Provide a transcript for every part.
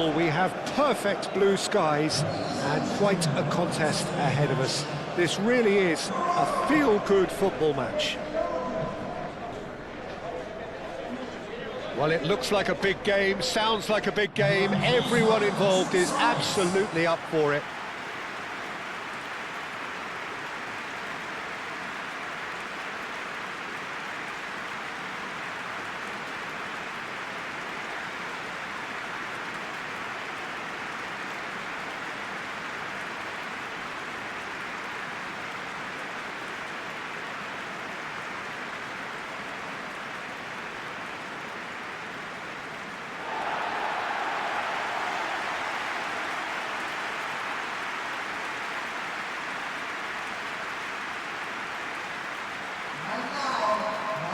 We have perfect blue skies and quite a contest ahead of us. This really is a feel-good football match. Well, it looks like a big game, sounds like a big game. Everyone involved is absolutely up for it.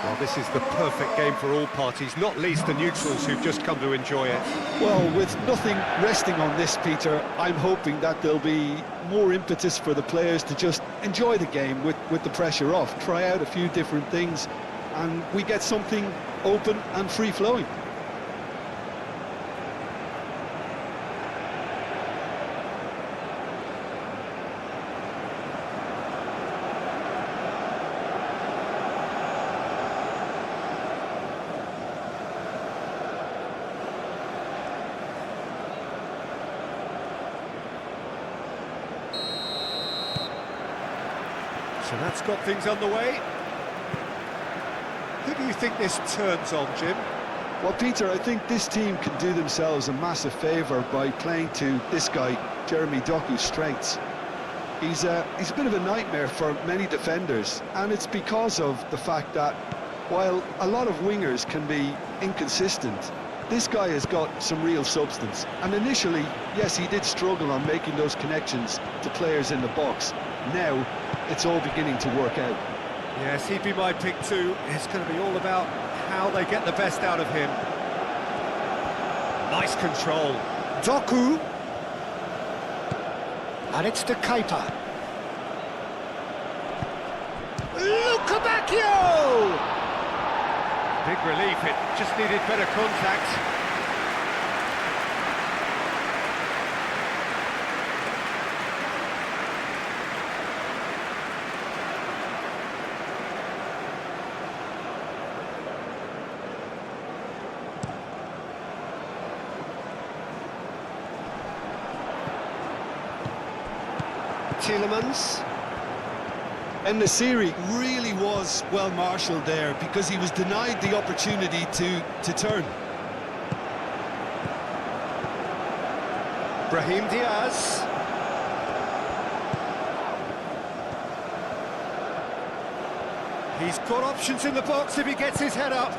Well, this is the perfect game for all parties, not least the neutrals who've just come to enjoy it. Well, with nothing resting on this, Peter, I'm hoping that there'll be more impetus for the players to just enjoy the game with the pressure off, try out a few different things, and we get something open and free-flowing. So that's got things underway. Who do you think this turns on, Jim? Well, Peter, I think this team can do themselves a massive favour by playing to this guy, Jeremy Doku's strengths. He's a bit of a nightmare for many defenders, and it's because of the fact that while a lot of wingers can be inconsistent, this guy has got some real substance. And initially, yes, he did struggle on making those connections to players in the box. Now, it's all beginning to work out. Yes, he'd be my pick too. It's going to be all about how they get the best out of him. Nice control. Doku. And it's to Keita. Lukabakio! Big relief, it just needed better contact. Tielemans. And Nasiri really was well marshalled there because he was denied the opportunity to turn. Brahim Diaz. He's got options in the box if he gets his head up.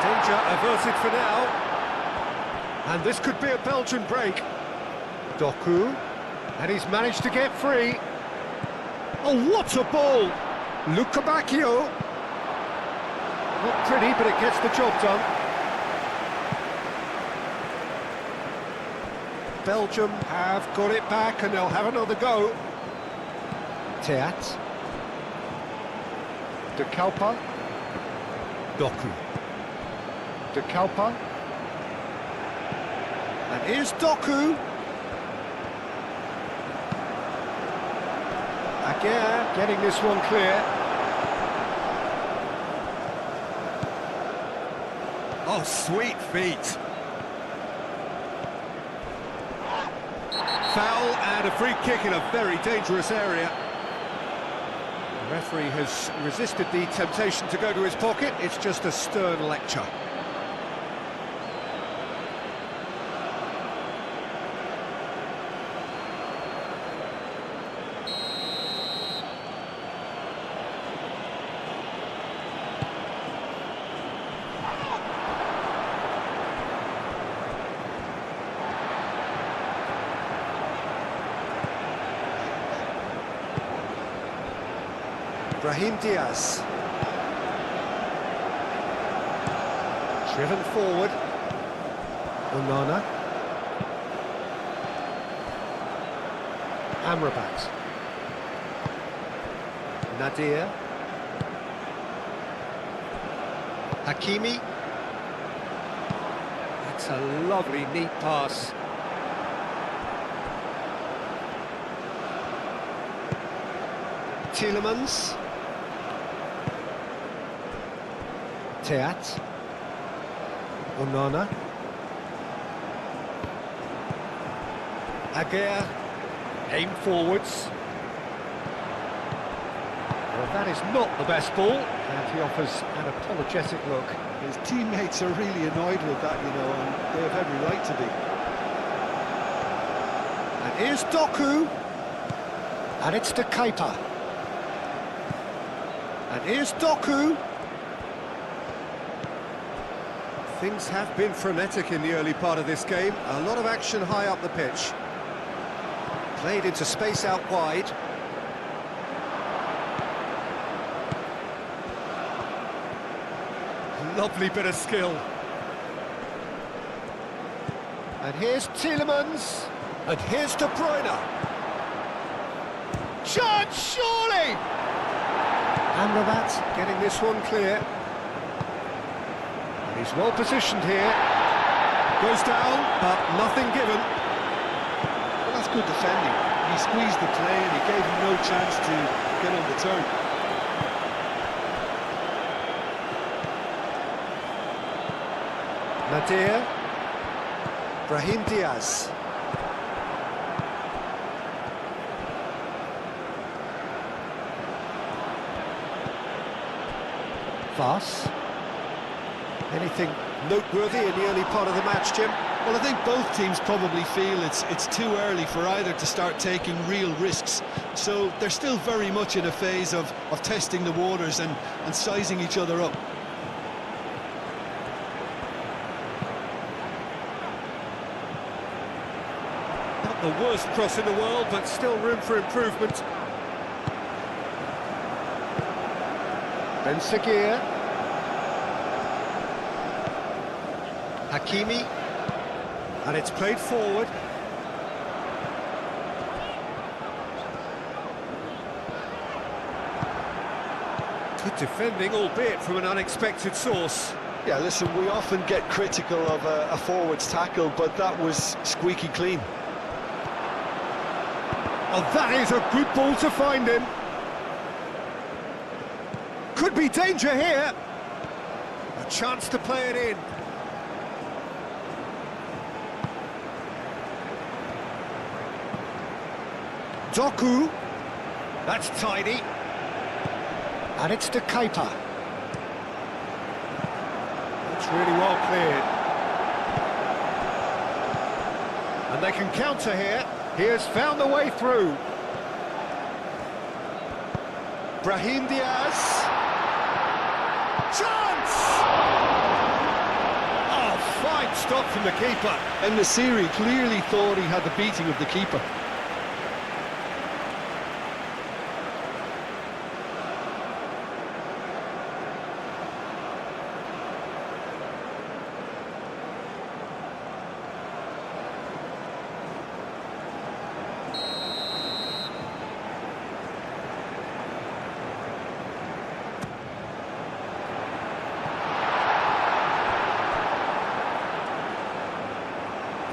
Danger averted for now. And this could be a Belgian break. Doku. And he's managed to get free. Oh, what a ball! Lukabakio. Not pretty, but it gets the job done. Belgium have got it back and they'll have another go. Teat. De Kalpa. Doku. De Kalpa. And here's Doku. Again, getting this one clear. Oh, sweet feet. Foul and a free kick in a very dangerous area. The referee has resisted the temptation to go to his pocket. It's just a stern lecture. Brahim Diaz. Driven forward. Onana. Amrabat. Nadir. Hakimi. That's a lovely, neat pass. Tielemans. Teat. Onana. Aguirre. Aim forwards. Well, that is not the best ball, and he offers an apologetic look. His teammates are really annoyed with that, you know, and they have every right to be. And here's Doku. And it's to Kepa. And here's Doku. Things have been frenetic in the early part of this game. A lot of action high up the pitch. Played into space out wide. Lovely bit of skill. And here's Tielemans. And here's De Bruyne. Chance, surely! And Rabat getting this one clear. And he's well positioned here. Goes down, but nothing given. Well, that's good defending. He squeezed the play and he gave him no chance to get on the turn. Nadir. Brahim Diaz. Voss. Anything noteworthy in the early part of the match, Jim? Well, I think both teams probably feel it's too early for either to start taking real risks. So they're still very much in a phase of testing the waters and sizing each other up. Not the worst cross in the world, but still room for improvement. Ben Seguir. Hakimi. And it's played forward. Good defending, albeit from an unexpected source. Yeah, listen, we often get critical of a forward's tackle, but that was squeaky clean. Oh, that is a good ball to find him. Could be danger here. A chance to play it in. Doku. That's tidy. And it's to Kepa. That's really well cleared. And they can counter here. He has found a way through. Brahim Diaz. Chance! Oh, fine stop from the keeper. And Nasiri clearly thought he had the beating of the keeper.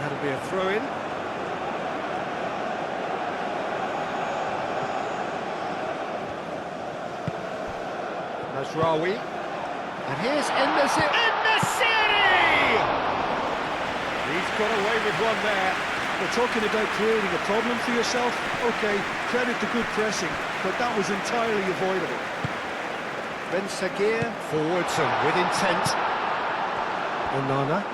That'll be a throw-in. Mazraoui. And here's En-Nesyri. En-Nesyri! He's got away with one there. We're talking about creating a problem for yourself. OK, credit the good pressing, but that was entirely avoidable. Ben Seguir forwards and with intent. Onana.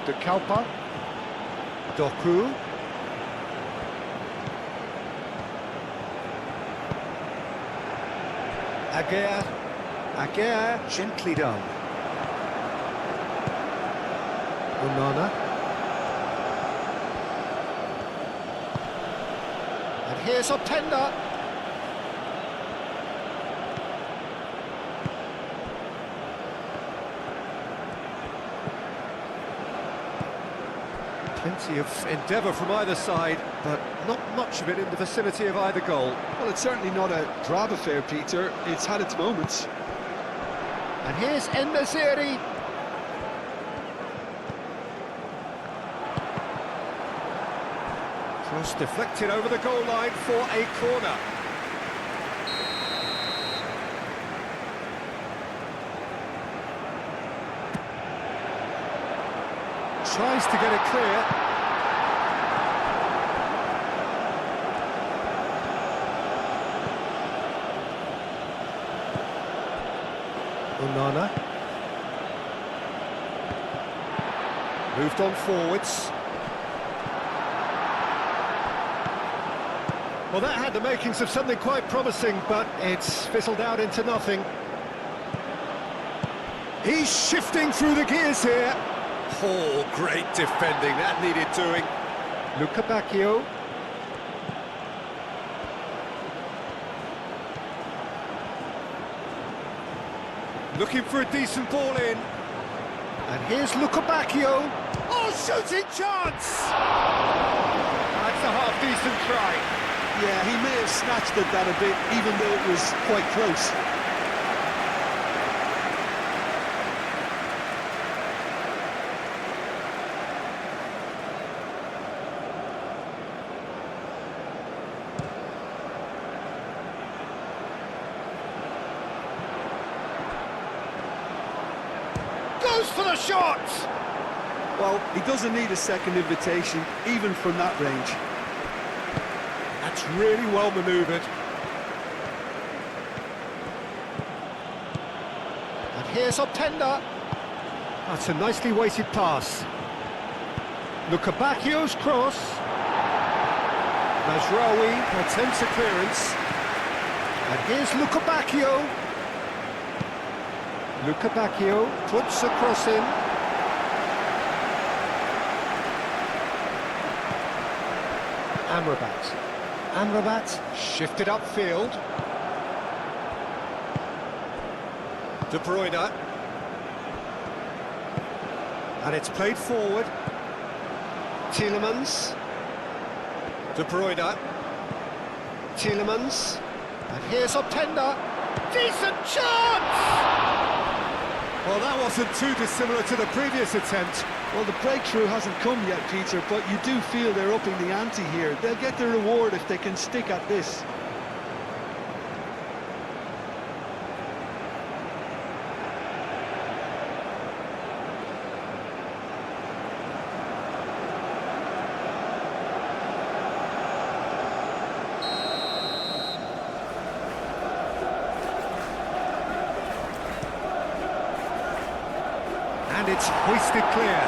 De Kalpa. Doku. Aguirre. Aguirre, gently done. Onana. And here's Openda. Plenty of endeavour from either side, but Not much of it in the vicinity of either goal. Well, it's certainly not a drab affair, Peter. It's had its moments. And here's En-Nesyri. Cross deflected over the goal line for a corner. Tries to get it clear. Onana. Moved on forwards. Well, that had the makings of something quite promising, but it's fizzled out into nothing. He's shifting through the gears here. Oh, great defending, that needed doing. Luca Bacchio. Looking for a decent ball in. And here's Luca Bacchio. Oh, shooting chance! That's a half-decent try. Yeah, he may have snatched at that a bit, even though it was quite close. Goes for the shot! Well, he doesn't need a second invitation, even from that range. That's really well manoeuvred. And here's Openda. That's a nicely weighted pass. Luca Bacchio's cross. Mazraoui attempts a clearance. And here's Luca Bacchio. Luca Bacchio puts a cross in. Amrabat shifted upfield. De Bruyne. And it's played forward. Tielemans. De Bruyne. Tielemans. And here's Openda. Decent chance! Well, that wasn't too dissimilar to the previous attempt. Well, the breakthrough hasn't come yet, Peter, but you do feel they're upping the ante here. They'll get their reward if they can stick at this. And it's hoisted clear.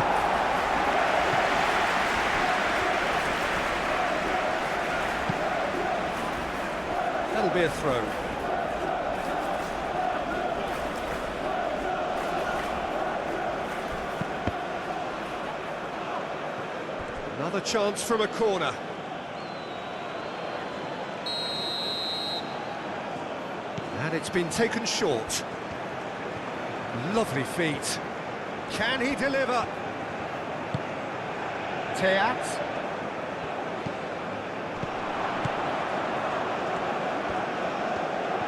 That'll be a throw. Another chance from a corner. And it's been taken short. Lovely feet. Can he deliver? Teat.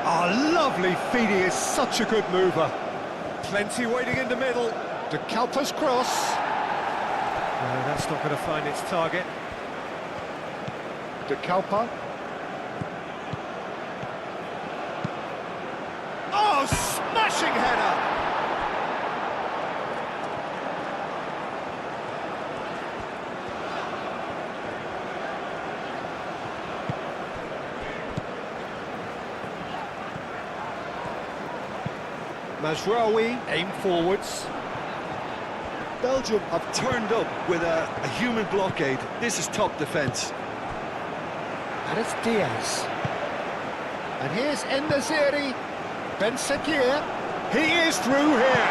Oh, lovely feet, he is such a good mover. Plenty waiting in the middle. De Kalpa's cross. No, that's not going to find its target. De Kalpa. Oh, smashing header! Mazraoui aim forwards. Belgium have turned up with a human blockade. This is top defence. And it's Diaz. And here's En-Nesyri. Ben Sakir. He is through here.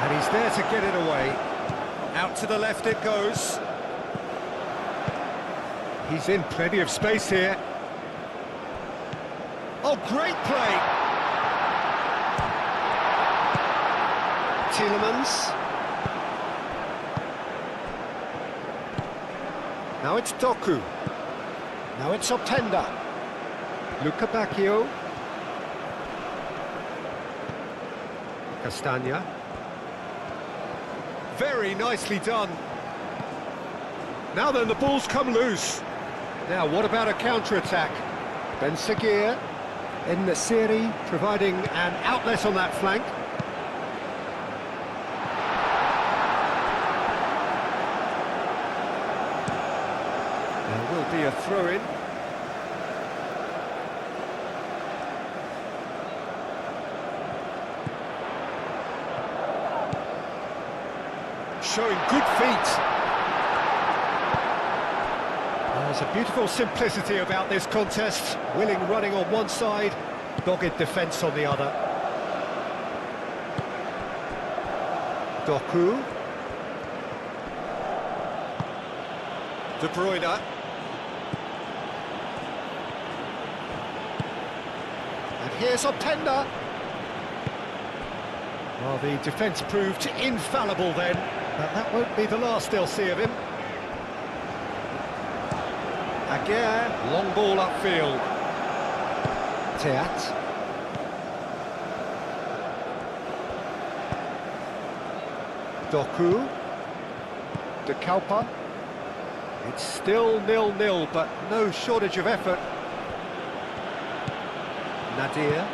And he's there to get it away. Out to the left it goes. He's in plenty of space here. Oh, great play. Tielemans. Now it's Doku. Now it's Openda. Luca Bacchio. Castagna. Very nicely done. Now then, the ball's come loose. Now, what about a counter-attack? Ben Seguir in the series, providing an outlet on that flank. There will be a throw-in. Showing good feet. There's a beautiful simplicity about this contest. Willing running on one side, dogged defence on the other. Doku. De Bruyne. And here's Openda. Well, the defence proved infallible then, but that won't be the last they'll see of him. Aguirre, long ball upfield. Teat. Doku. De Kalpa. It's still 0-0, but no shortage of effort. Nadir.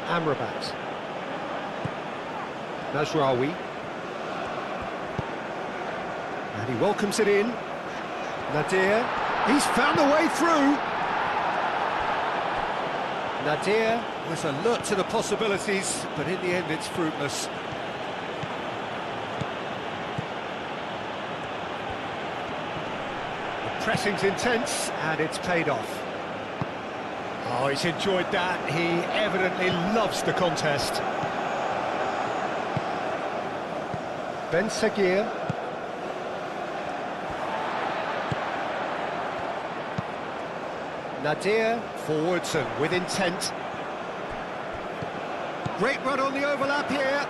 Amrabat. Nasraoui. And he welcomes it in. Nadir, he's found the way through. Nadir was alert to the possibilities, but in the end it's fruitless. The pressing's intense, and it's paid off. Oh, he's enjoyed that. He evidently loves the contest. Ben Seguir. Nadir, forwards and with intent. Great run on the overlap here.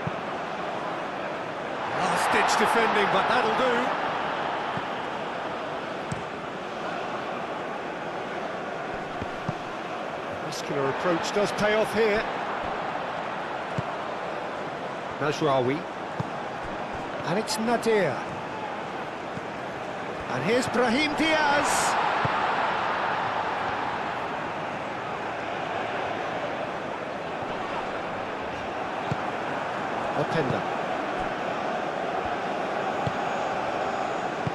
Last-ditch defending, but that'll do. Muscular approach does pay off here. Nasraoui. And it's Nadir. And here's Brahim Diaz. Openda.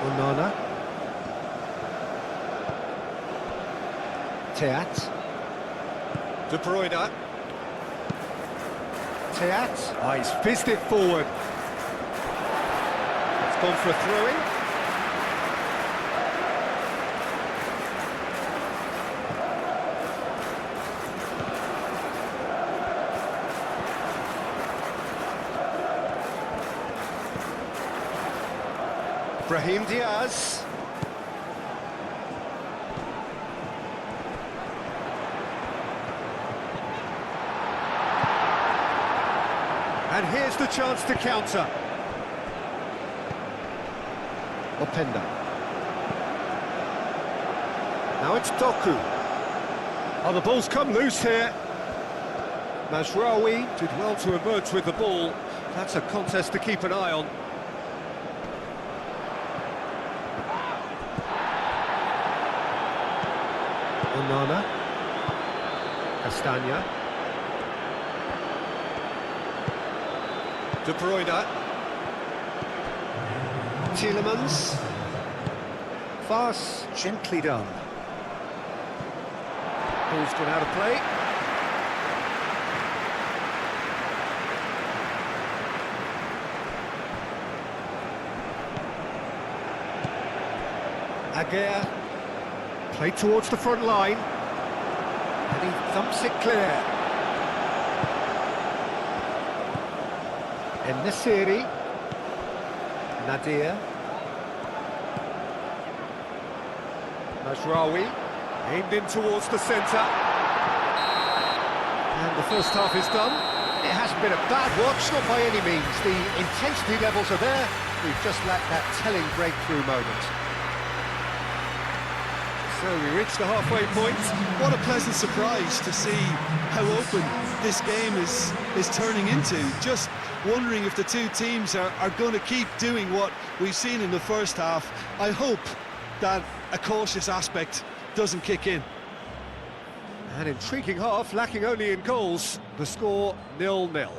Onana. Teat. De Bruyne. Teat. Oh, he's fizzed it forward. It's gone for a throw-in. Brahim Diaz. And here's the chance to counter. Openda. Now it's Doku. Oh, the ball's come loose here. Nasraoui did well to emerge with the ball. That's a contest to keep an eye on. Onana. Castagna. De Bruyne. Tielemans. Fast, gently done. Ball's gone out of play. Aguirre. Played towards the front line. And he thumps it clear. In the series, Nadir. Nasraoui, aimed in towards the centre. And the first half is done. It hasn't been a bad watch, not by any means. The intensity levels are there. We've just lacked that telling breakthrough moment. So we reach the halfway point. What a pleasant surprise to see how open this game is turning into. Just wondering if the two teams are going to keep doing what we've seen in the first half. I hope that a cautious aspect doesn't kick in. An intriguing half, lacking only in goals. The score 0-0.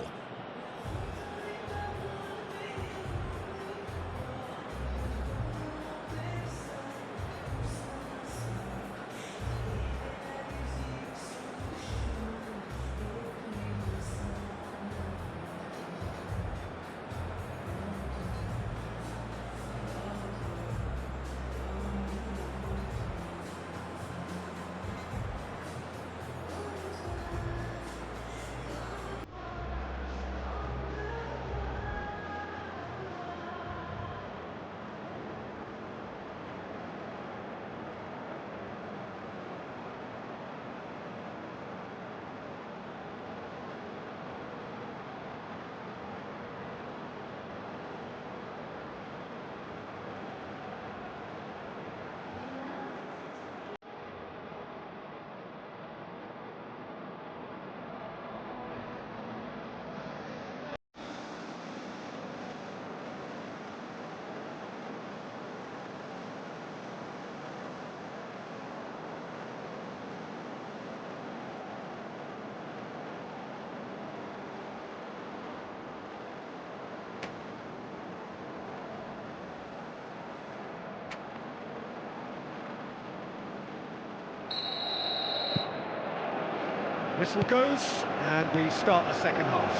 Whistle goes, and we start the second half.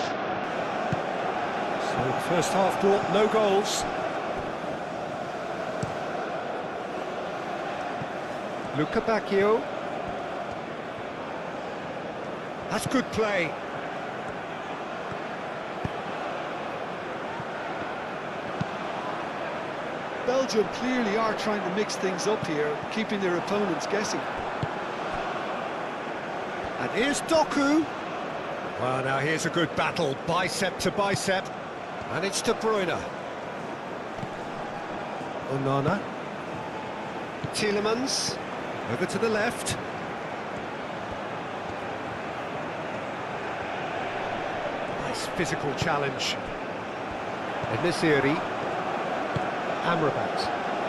So the first half brought no goals. Luca Bacchio. That's good play. Belgium clearly are trying to mix things up here, keeping their opponents guessing. And here's Doku. Well, now here's a good battle, bicep to bicep. And it's De Bruyne. Onana. Tielemans. Over to the left. Nice physical challenge. Enesiri. Amrabat.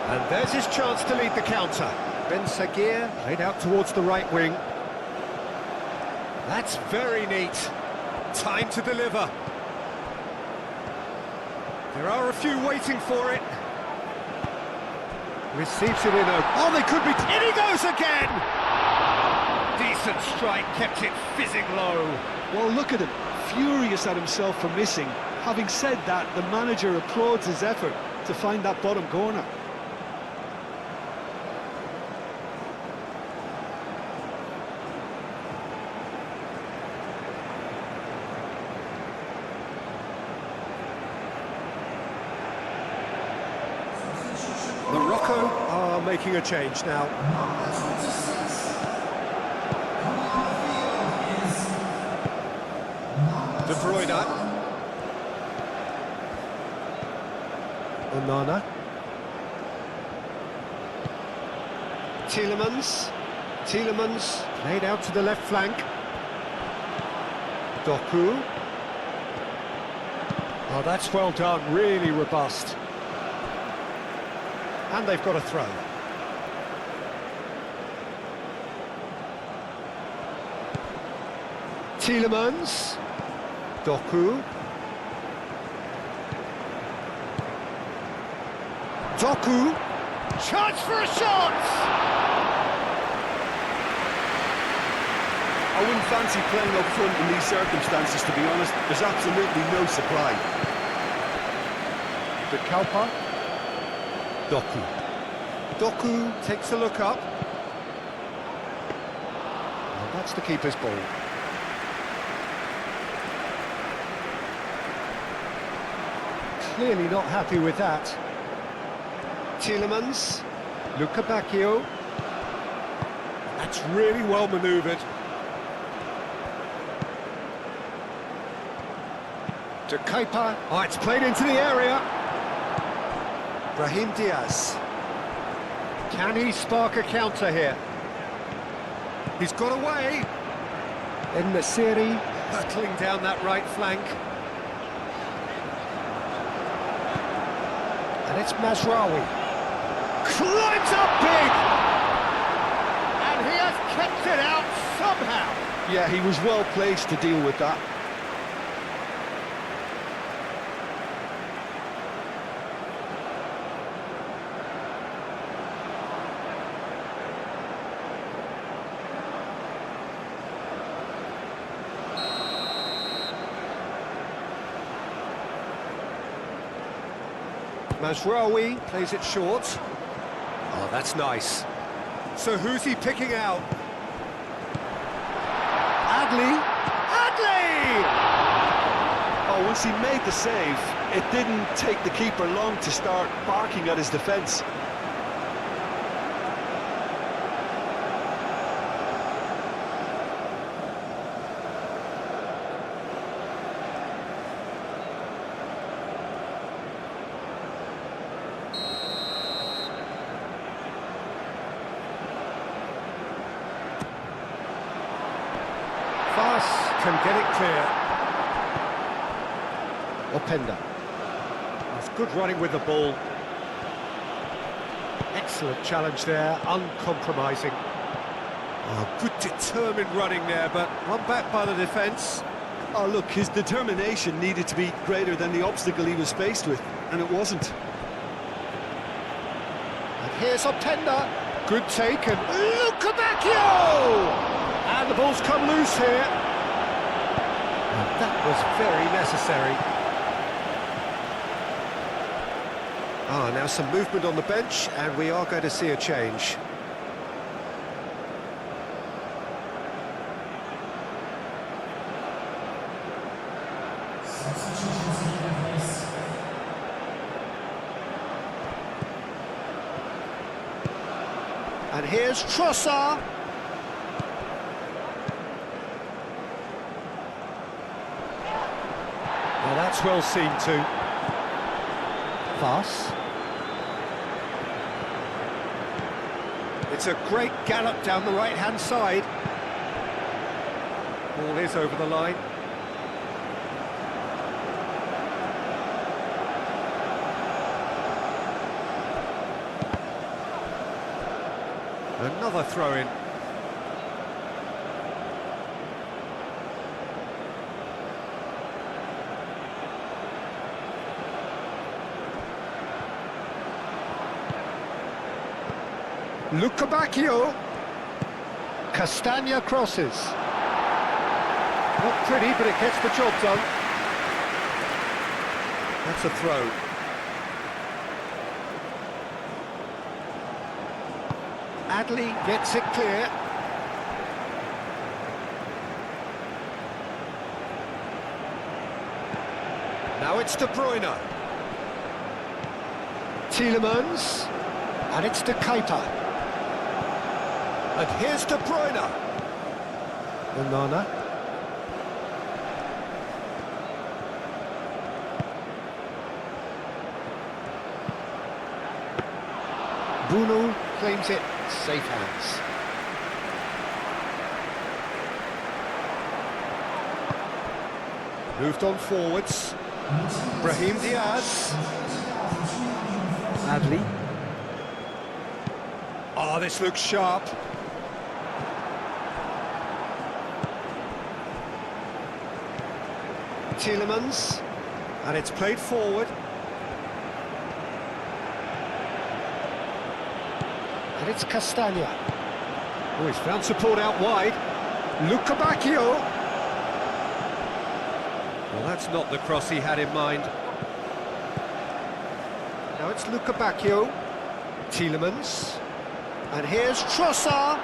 And there's his chance to lead the counter. Ben Sagir played out towards the right wing. That's very neat. Time to deliver. There are a few waiting for it. Receives it in a... Oh, they could be... In he goes again! Decent strike, kept it fizzing low. Well, look at him, furious at himself for missing. Having said that, the manager applauds his effort to find that bottom corner. Morocco are making a change now. De Bruyne. Onana. Tielemans played out to the left flank. Doku. Oh, that's well done, really robust. And they've got a throw. Tielemans. Doku. Chance for a shot! I wouldn't fancy playing up front in these circumstances, to be honest. There's absolutely no supply. De Kalpa. Doku takes a look up. Well, that's the keeper's ball. Clearly not happy with that. Tielemans. Luca Bacchio. That's really well manoeuvred. To Kepa. Oh, it's played into the area. Brahim Diaz. Can he spark a counter here? He's got away. El-Nasiri. Hurtling down that right flank. And it's Mazraoui. Climbs up big! And he has kept it out somehow. Yeah, he was well placed to deal with that. Mazraoui plays it short. Oh, that's nice. So who's he picking out? Adli! Adli! Oh, once he made the save, it didn't take the keeper long to start barking at his defence. Fast can get it clear. Openda. That's good running with the ball. Excellent challenge there, uncompromising. Oh, good determined running there, but run back by the defence. Oh, look, his determination needed to be greater than the obstacle he was faced with, and it wasn't. And here's Openda. Good take, and Lukabakio! And the ball's come loose here. And that was very necessary. Ah, now some movement on the bench, and we are going to see a change. And here's Trossard. Well, that's well seen too. Fast. It's a great gallop down the right-hand side. Ball is over the line. Another throw-in. Lukabakio. Castagna crosses. Not pretty, but it gets the job done. That's a throw. Adli gets it clear. Now it's De Bruyne. Tielemans. And it's De Keita. And here's De Bruyne. Onana. Bruno claims it. Safe hands. Moved on forwards. Brahim Diaz. Adli. Oh, this looks sharp. Tielemans. And it's played forward. And it's Castagna. Oh, he's found support out wide. Lukabakio. Well, that's not the cross he had in mind. Now it's Lukabakio. Tielemans. And here's Trossard.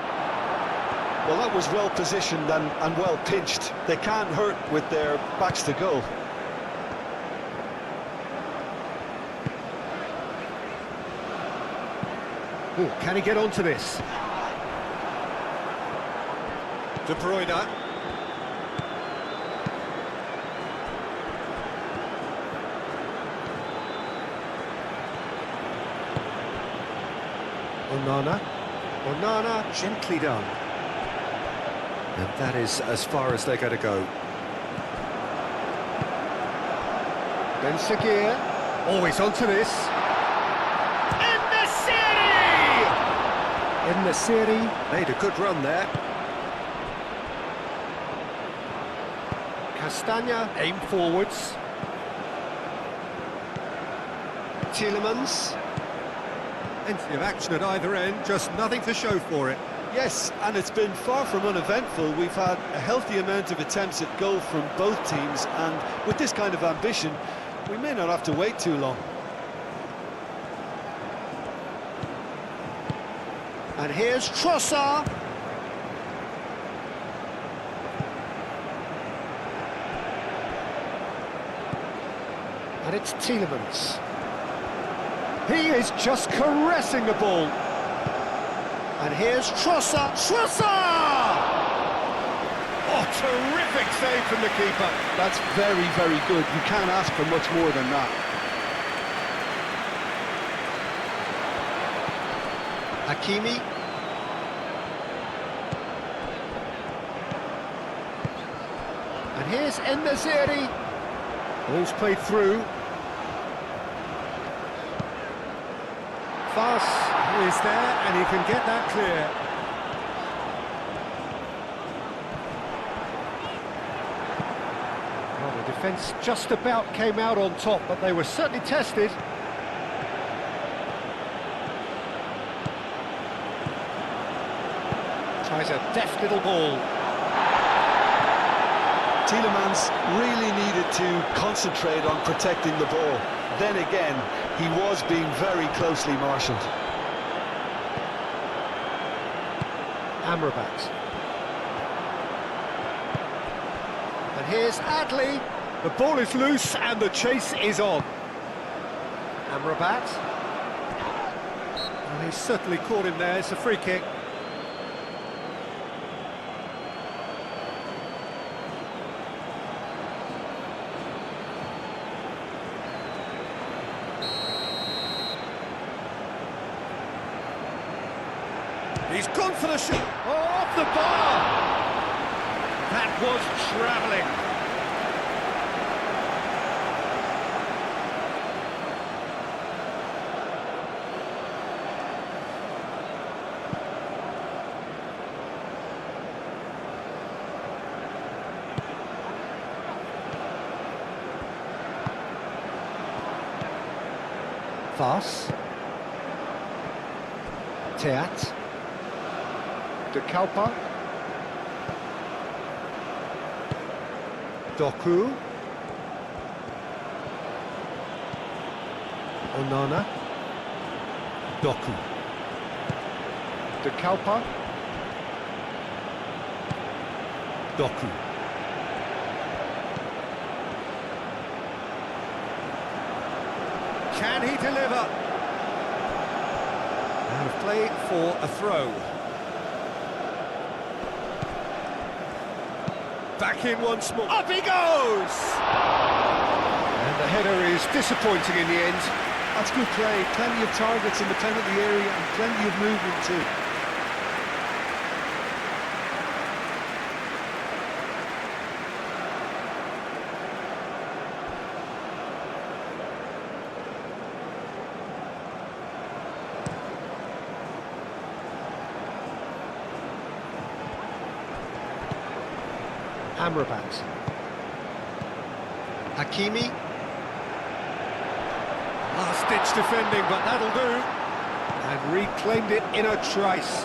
Well, that was well positioned and well pinched. They can't hurt with their backs to goal. Ooh, can he get onto this? De Bruyne. Onana. Onana, gently done. And that is as far as they're going to go. Ben Sagir. Oh, he's onto this. In the city. Made a good run there. Castagna. Aim forwards. Tielemans. Plenty of action at either end, just nothing to show for it. Yes, and it's been far from uneventful. We've had a healthy amount of attempts at goal from both teams, and with this kind of ambition, we may not have to wait too long. And here's Trossard. And it's Tielemans. He is just caressing the ball. And here's Trossard. Trossard! Oh, terrific save from the keeper. That's very, very good. You can't ask for much more than that. Hakimi. And here's En-Nesyri. Ball's played through. Fas. Is there, and he can get that clear. Well, the defence just about came out on top, but they were certainly tested. Tries a deft little ball. Tielemans really needed to concentrate on protecting the ball. Then again, he was being very closely marshalled. Amrabat. And here's Adli. The ball is loose and the chase is on. Amrabat. Well, he's certainly caught him there. It's a free kick. He's gone for the shot. Oh, off the bar! That was travelling. Fas. Teat. De Kalpa. Doku. Onana. Doku. De Kalpa. Doku. Can he deliver? Now play for a throw. Back in once more. Up he goes! And the header is disappointing in the end. That's good play. Plenty of targets in the penalty area and plenty of movement too. Amrabat. Hakimi. Last-ditch defending, but that'll do. And reclaimed it in a trice.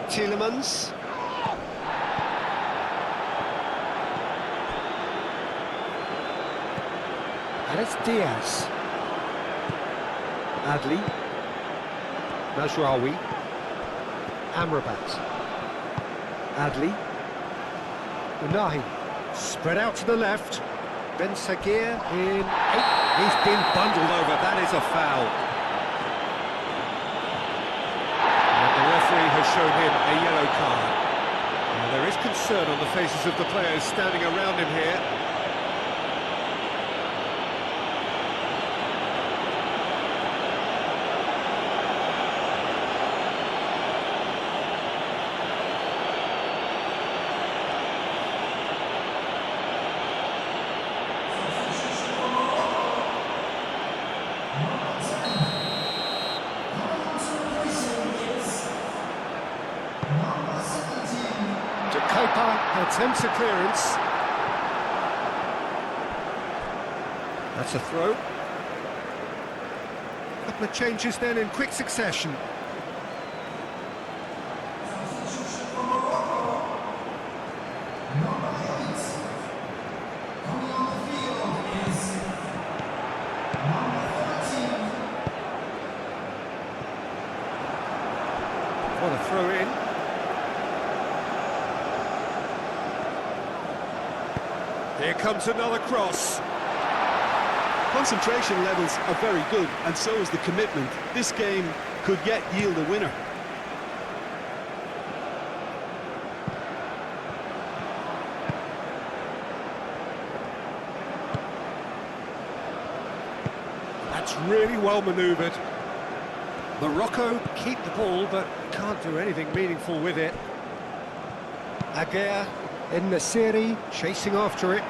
Tielemans. And it's Diaz. Adli. Mazraoui. Amrabat. Adli. Unahi. Spread out to the left. Ben Sagir in 8. He's been bundled over. That is a foul. And the referee has shown him a yellow card. And And there is concern on the faces of the players standing around him here. Attempts a clearance. That's a throw. Couple of changes then in quick succession. What a throw in. Here comes another cross. Concentration levels are very good, and so is the commitment. This game could yet yield a winner. That's really well manoeuvred. Morocco keep the ball, but can't do anything meaningful with it. Aguirre in the series, chasing after it.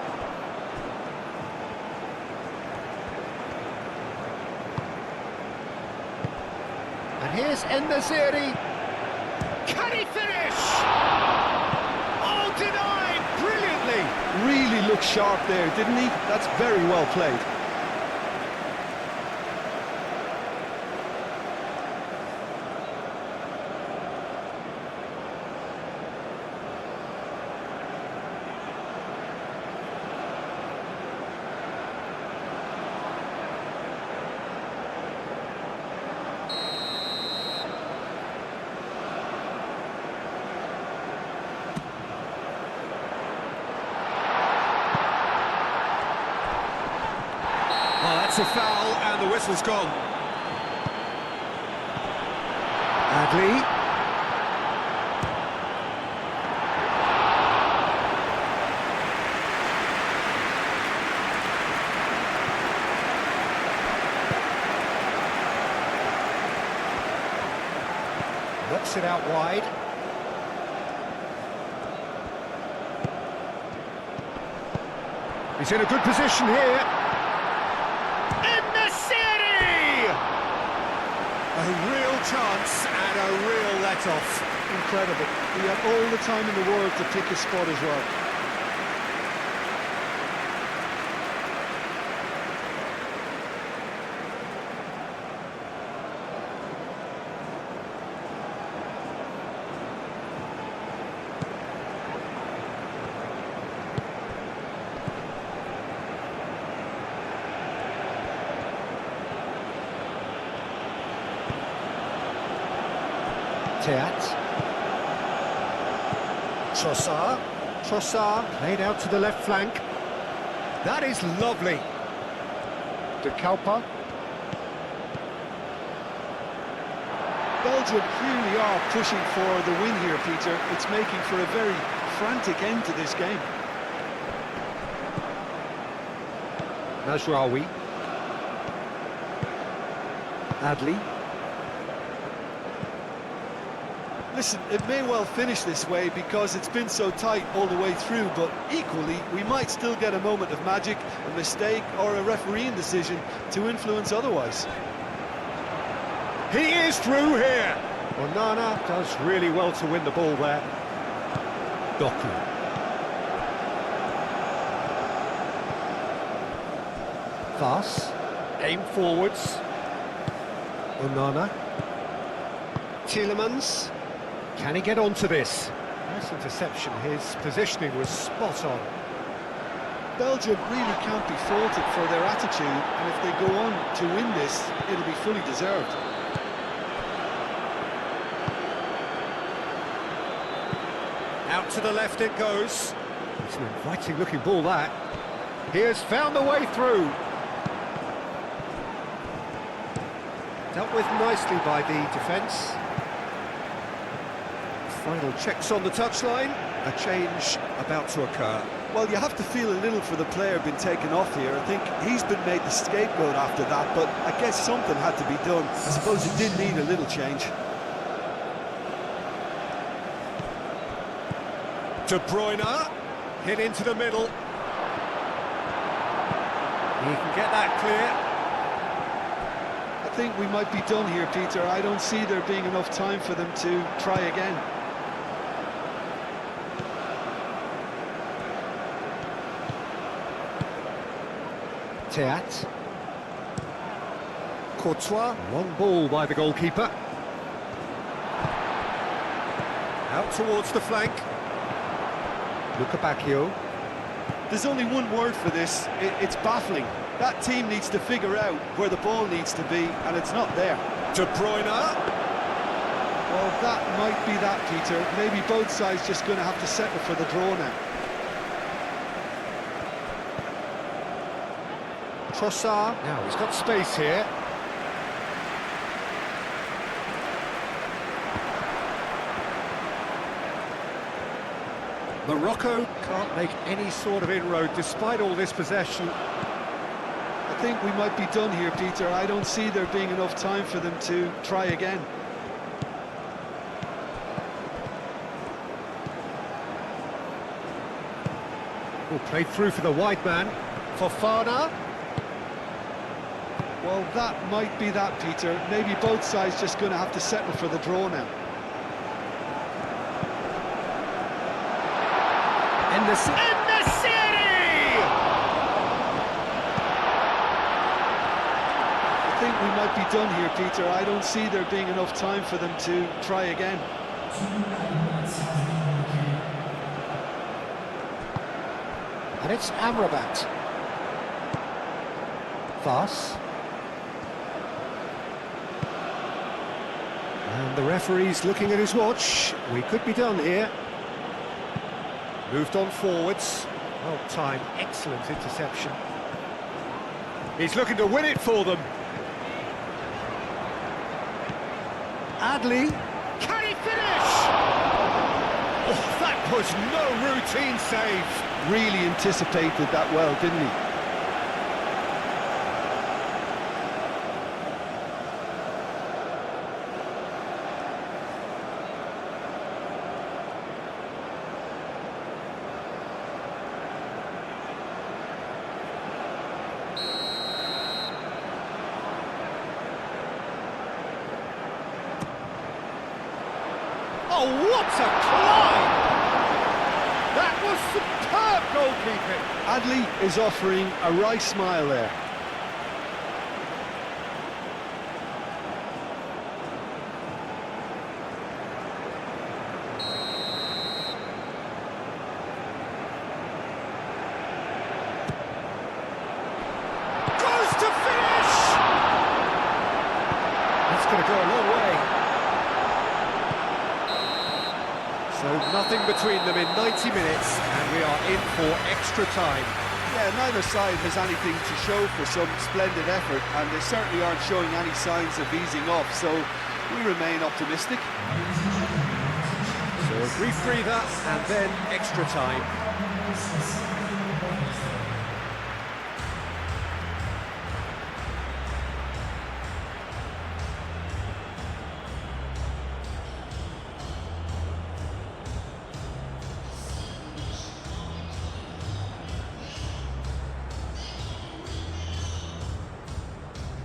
And here's En-Nesyri. Can he finish? Oh, denied brilliantly. Really looked sharp there, didn't he? That's very well played. That's a foul, and the whistle's gone. Adli. Knocks it out wide. He's in a good position here. A real chance and a real let-off. Incredible. He had all the time in the world to pick his spot as well. Trossard played out to the left flank. That is lovely. De Kalpa. Belgium really are pushing for the win here, Peter. It's making for a very frantic end to this game. Mazraoui. Adli. Listen, it may well finish this way because it's been so tight all the way through, but equally, we might still get a moment of magic, a mistake, or a refereeing decision to influence otherwise. He is through here. Onana does really well to win the ball there. Doku. Pass. Aim forwards. Onana. Tielemans. Can he get onto this? Nice interception. His positioning was spot on. Belgium really can't be faulted for their attitude, and if they go on to win this, it'll be fully deserved. Out to the left it goes. It's an inviting looking ball, that. He has found the way through. Dealt with nicely by the defence. Final checks on the touchline. A change about to occur. Well, you have to feel a little for the player being taken off here. I think he's been made the scapegoat after that, but I guess something had to be done. I suppose it did need a little change. De Bruyne, hit into the middle. He can get that clear. I think we might be done here, Peter. I don't see there being enough time for them to try again. Teat. Courtois, Long ball by the goalkeeper. out towards the flank. Luca Bacchio. There's only one word for this. It's baffling. That team needs to figure out where the ball needs to be, and it's not there. De Bruyne. Well, that might be that, Peter. Maybe both sides just going to have to settle for the draw now. Trossard. Now he's got space here. Morocco can't make any sort of inroad despite all this possession. I think we might be done here, Peter. I don't see there being enough time for them to try again. Oh, played through for the wide man. Fofana. Well, that might be that, Peter. Maybe both sides just going to have to settle for the draw now. In the city! I think we might be done here, Peter. I don't see there being enough time for them to try again. And it's Amrabat. Voss. And the referee's looking at his watch. We could be done here. Moved on forwards. Well timed, excellent interception. He's looking to win it for them. Adley. Can he finish? Oh, that was no routine save. Really anticipated that well, didn't he? Oh, what a climb! That was superb goalkeeping. Adley is offering a right smile there. Goes to finish! That's going to go a long way. So nothing between them in 90 minutes, and we are in for extra time. Yeah, neither side has anything to show for some splendid effort, and they certainly aren't showing any signs of easing off, so we remain optimistic. So a brief breather, and then extra time.